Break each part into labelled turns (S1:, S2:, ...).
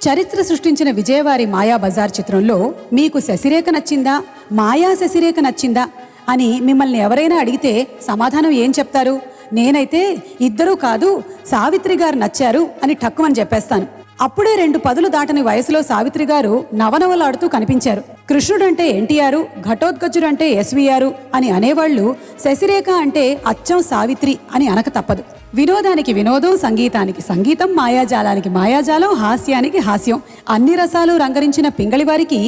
S1: చరిత్ర సృష్టించిన విజయవారి మాయాబజార్ చిత్రంలో మీకు శశిరేఖ నచ్చిందా, మాయా శశిరేఖ నచ్చిందా అని మిమ్మల్ని ఎవరైనా అడిగితే సమాధానం ఏం చెప్తారు? నేనైతే ఇద్దరూ కాదు, సావిత్రి గారు నచ్చారు అని ఠక్కుమని చెప్పేస్తాను. అప్పుడే 2 పదులు దాటని వయసులో సావిత్రి గారు నవనవలాడుతూ కనిపించారు. కృష్ణుడంటే ఎన్టీఆర్, ఘటోత్కచుడంటే ఎస్వీఆర్ అని అనేవాళ్లు శశిరేఖ అంటే అచ్చం సావిత్రి అని అనక తప్పదు. వినోదానికి వినోదం, సంగీతానికి సంగీతం, మాయాజాలానికి మాయాజాలం, హాస్యానికి హాస్యం, అన్ని రసాలు రంగరించిన పింగళివారికి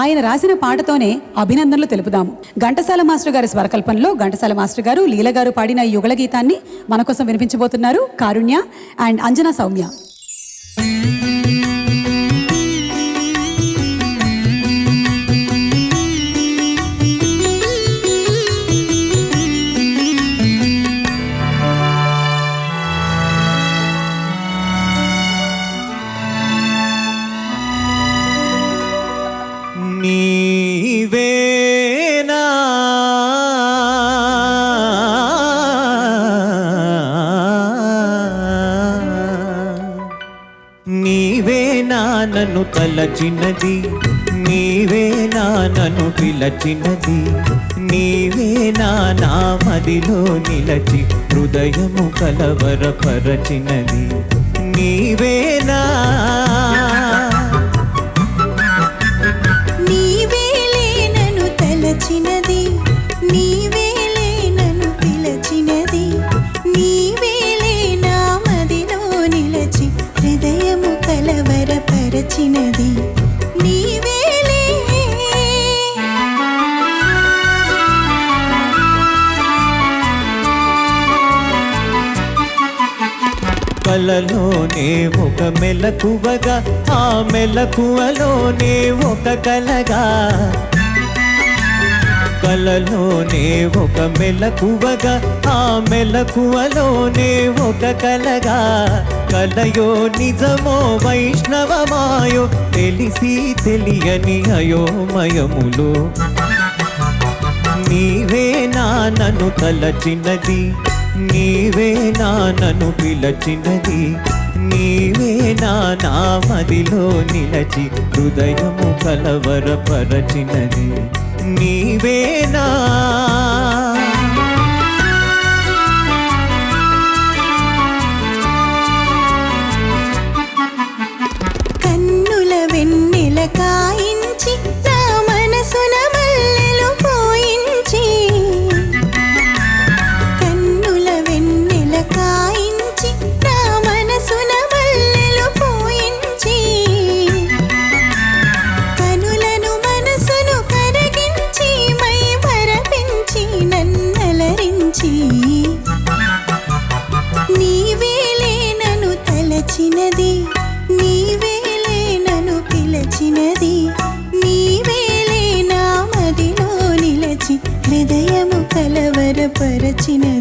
S1: ఆయన రాసిన పాటతోనే అభినందనలు తెలుపుదాము. ఘంటసాల మాస్టర్ గారి స్వరకల్పనలో ఘంటసాల మాస్టర్ గారు, లీల గారు పాడిన ఈ యుగళ గీతాన్ని మన కోసం వినిపించబోతున్నారు కారుణ్య అండ్ అంజనా సౌమ్య.
S2: నీవేనా నీవేనా నన్ను తలచినది, నీవేనా నన్ను పిలచినది, నీవేనా నా మదిలో నిలచి హృదయము కలవరపరచినది, నీవేనా
S3: చిన్నది, నీవేలే నన్ను పిలచినది, నీవేలే నా మదిలో నిలచి హృదయము కలవరపరచినది, నీవేలే.
S2: కలలోనే ఒక మెలకువగా, ఆ మెలకువలోనే ఒక కలగా, కలలోనే ఒక మెలకువగా, ఆ మెలకువలోనే ఒక కలగా, కలయో నిజమో వైష్ణవమాయో తెలిసి తెలియని అయోమయములో, నీవేనా నన్ను తలచినది, నీవేనా నన్ను పిలచినది, నీవేనా నా మదిలో నిలచి హృదయము కలవరపరచినది, నీవేనా.
S3: కన్నుల వెన్నెల కాయించి నా మనసున మల్లెలు పోయించి, కన్నుల వెన్నెల కాయించి నా మనసున మల్లెలు పోయించి, కనులను మనసును కరగించి మై మరపించి నన్నలరించి, నీవేలే నన్ను తలచినది, నీవేలే నన్ను పిలచినది, నీవేలే నా మదిలో నిలచి హృదయము కలవరపరచినది.